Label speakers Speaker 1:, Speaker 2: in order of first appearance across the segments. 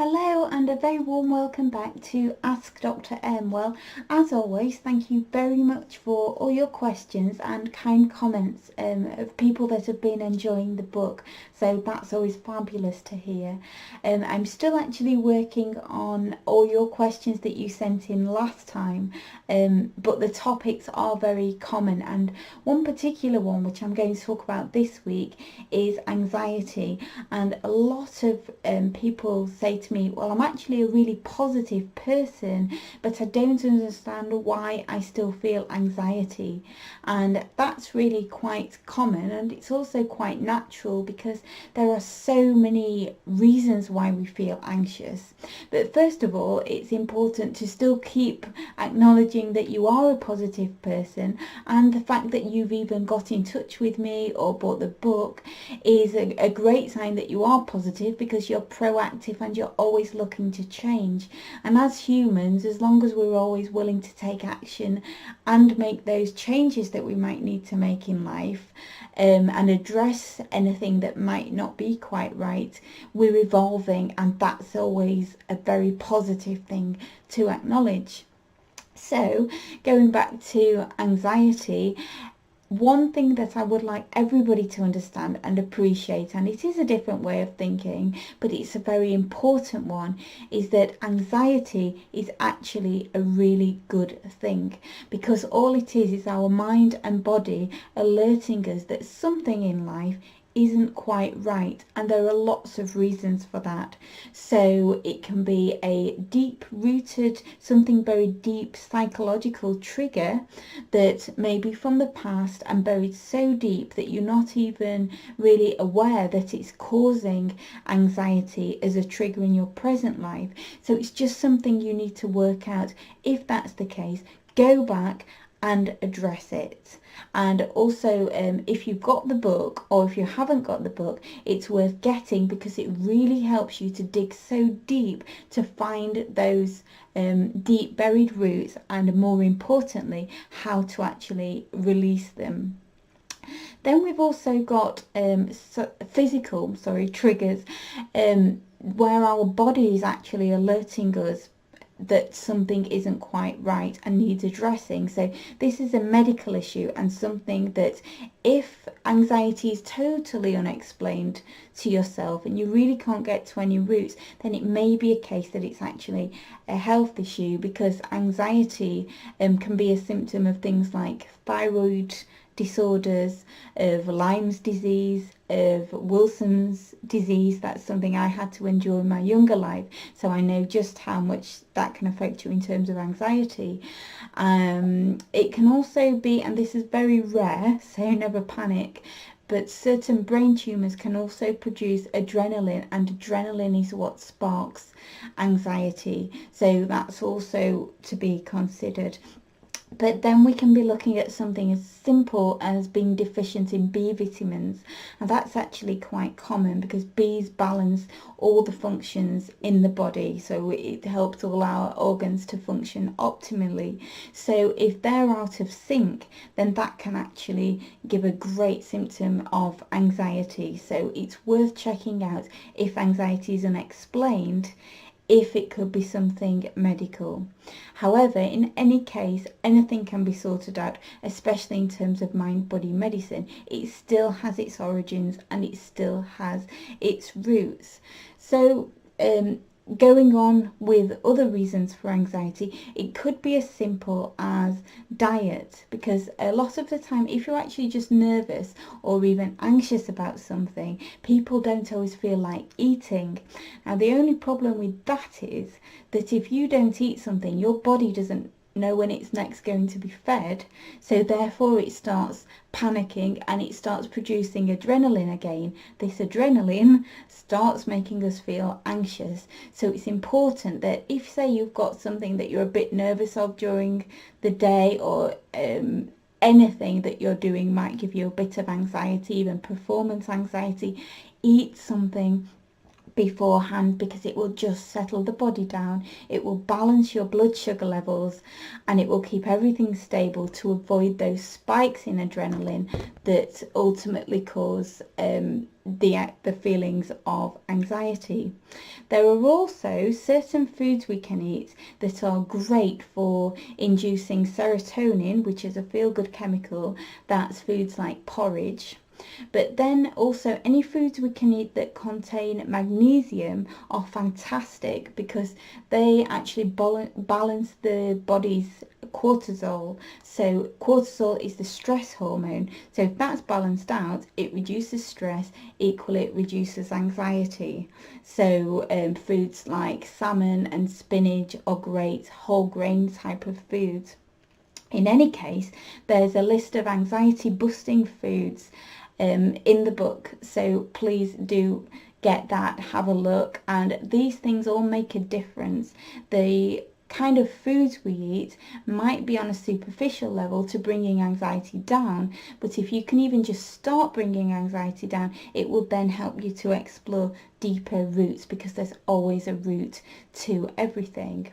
Speaker 1: Hello and a very warm welcome back to Ask Dr. M. Well, as always, thank you very much for all your questions and kind comments of people that have been enjoying the book. So that's always fabulous to hear. I'm still actually working on all your questions that you sent in last time, but the topics are very common, and one particular one which I'm going to talk about this week is anxiety. And a lot of people say to me, well, I'm actually a really positive person, but I don't understand why I still feel anxiety. And that's really quite common, and it's also quite natural because there are so many reasons why we feel anxious. But first of all, it's important to still keep acknowledging that you are a positive person, and the fact that you've even got in touch with me or bought the book is a great sign that you are positive, because you're proactive and you're always looking to change. And as humans, as long as we're always willing to take action and make those changes that we might need to make in life, and address anything that might not be quite right, we're evolving, and that's always a very positive thing to acknowledge. So, going back to anxiety, one thing that I would like everybody to understand and appreciate, and it is a different way of thinking, but it's a very important one, is that anxiety is actually a really good thing, because all it is our mind and body alerting us that something in life isn't quite right, and there are lots of reasons for that. So it can be a deep rooted, something very deep psychological trigger that may be from the past and buried so deep that you're not even really aware that it's causing anxiety as a trigger in your present life. So it's just something you need to work out. If that's the case, go back and address it. And also, if you've got the book, or if you haven't got the book, it's worth getting, because it really helps you to dig so deep to find those deep buried roots, and more importantly, how to actually release them. Then we've also got physical triggers, where our body is actually alerting us that something isn't quite right and needs addressing. So this is a medical issue, and something that, if anxiety is totally unexplained to yourself and you really can't get to any roots, then it may be a case that it's actually a health issue, because anxiety can be a symptom of things like thyroid disorders, of Lyme's disease, of Wilson's disease. That's something I had to endure in my younger life, so I know just how much that can affect you in terms of anxiety. It can also be, and this is very rare, so never panic, but certain brain tumours can also produce adrenaline, and adrenaline is what sparks anxiety, so that's also to be considered. But then we can be looking at something as simple as being deficient in B vitamins, and that's actually quite common, because B's balance all the functions in the body, so it helps all our organs to function optimally. So if they're out of sync, then that can actually give a great symptom of anxiety. So it's worth checking out if anxiety is unexplained, if it could be something medical. However, in any case, anything can be sorted out, especially in terms of mind-body medicine. It still has its origins, and it still has its roots. So, going on with other reasons for anxiety, it could be as simple as diet, because a lot of the time, if you're actually just nervous or even anxious about something, people don't always feel like eating. Now, the only problem with that is that if you don't eat something, your body doesn't know when it's next going to be fed, so therefore it starts panicking and it starts producing adrenaline again. This adrenaline starts making us feel anxious. So it's important that if, say, you've got something that you're a bit nervous of during the day, or anything that you're doing might give you a bit of anxiety, even performance anxiety, eat something beforehand, because it will just settle the body down, it will balance your blood sugar levels, and it will keep everything stable to avoid those spikes in adrenaline that ultimately cause the feelings of anxiety. There are also certain foods we can eat that are great for inducing serotonin, which is a feel-good chemical. That's foods like porridge. But then also any foods we can eat that contain magnesium are fantastic, because they actually balance the body's cortisol. So cortisol is the stress hormone. So if that's balanced out, it reduces stress, equally it reduces anxiety. So foods like salmon and spinach are great whole grain type of foods. In any case, there's a list of anxiety busting foods in the book, so please do get that, have a look, and these things all make a difference. The kind of foods we eat might be on a superficial level to bringing anxiety down, but if you can even just start bringing anxiety down, it will then help you to explore deeper roots, because there's always a root to everything.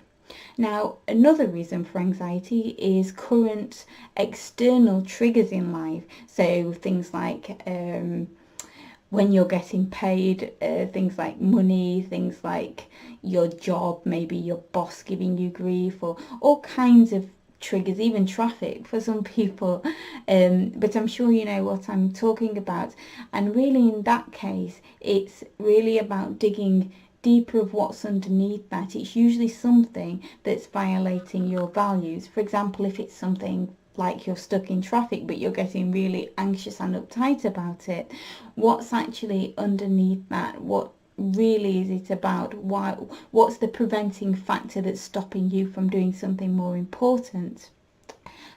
Speaker 1: Now, another reason for anxiety is current external triggers in life. So things like when you're getting paid, things like money, things like your job, maybe your boss giving you grief, or all kinds of triggers, even traffic for some people. But I'm sure you know what I'm talking about. And really in that case, it's really about digging deeper of what's underneath that. It's usually something that's violating your values. For example, if it's something like you're stuck in traffic but you're getting really anxious and uptight about it, what's actually underneath that? What really is it about? What's the preventing factor that's stopping you from doing something more important?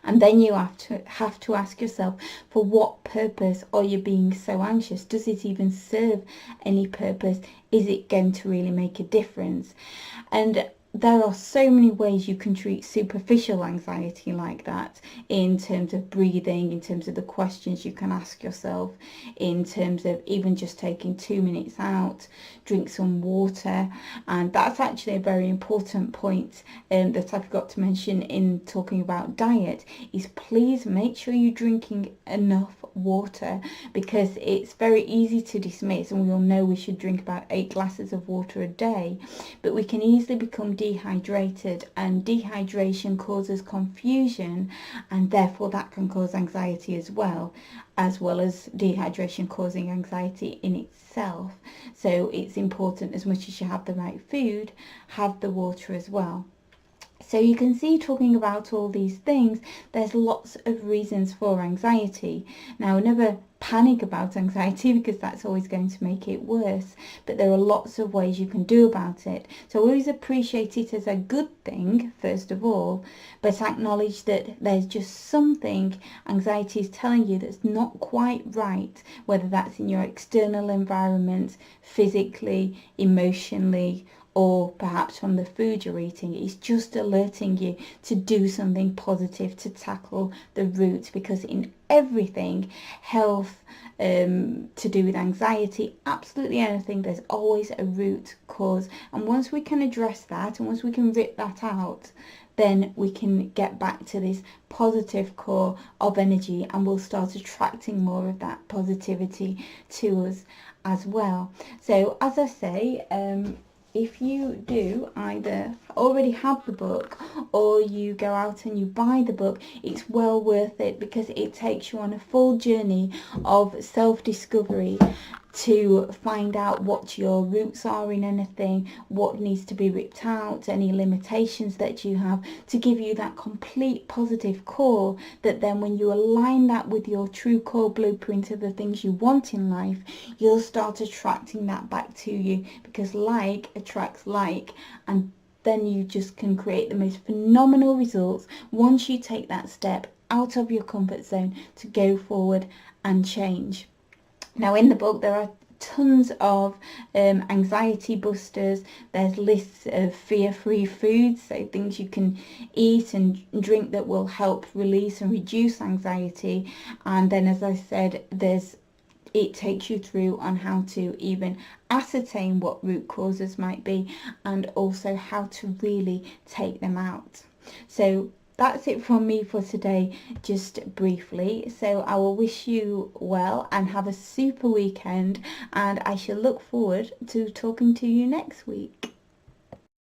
Speaker 1: And then you have to ask yourself, for what purpose are you being so anxious? Does it even serve any purpose? Is it going to really make a difference? And there are so many ways you can treat superficial anxiety like that, in terms of breathing, in terms of the questions you can ask yourself, in terms of even just taking 2 minutes out, drink some water. And that's actually a very important point that I forgot to mention in talking about diet, is please make sure you're drinking enough water, because it's very easy to dismiss, and we all know we should drink about 8 glasses of water a day, but we can easily become dehydrated, and dehydration causes confusion, and therefore that can cause anxiety as well as dehydration causing anxiety in itself. So it's important, as much as you have the right food, have the water as well. So you can see, talking about all these things, there's lots of reasons for anxiety. Now, never panic about anxiety, because that's always going to make it worse, but there are lots of ways you can do about it. So always appreciate it as a good thing, first of all, but acknowledge that there's just something anxiety is telling you that's not quite right, whether that's in your external environment, physically, emotionally, or perhaps from the food you're eating. It's just alerting you to do something positive, to tackle the root, because in everything, health, to do with anxiety, absolutely anything, there's always a root cause. And once we can address that, and once we can rip that out, then we can get back to this positive core of energy, and we'll start attracting more of that positivity to us as well. So as I say, if you do either already have the book, or you go out and you buy the book, it's well worth it, because it takes you on a full journey of self-discovery to find out what your roots are in anything, what needs to be ripped out, any limitations that you have, to give you that complete positive core, that then when you align that with your true core blueprint of the things you want in life, you'll start attracting that back to you, because like attracts like, and then you just can create the most phenomenal results once you take that step out of your comfort zone to go forward and change. Now, in the book, there are tons of anxiety busters. There's lists of fear-free foods, so things you can eat and drink that will help release and reduce anxiety. And then, as I said, there's it takes you through on how to even ascertain what root causes might be, and also how to really take them out. So that's it from me for today, just briefly. So I will wish you well and have a super weekend, and I shall look forward to talking to you next week.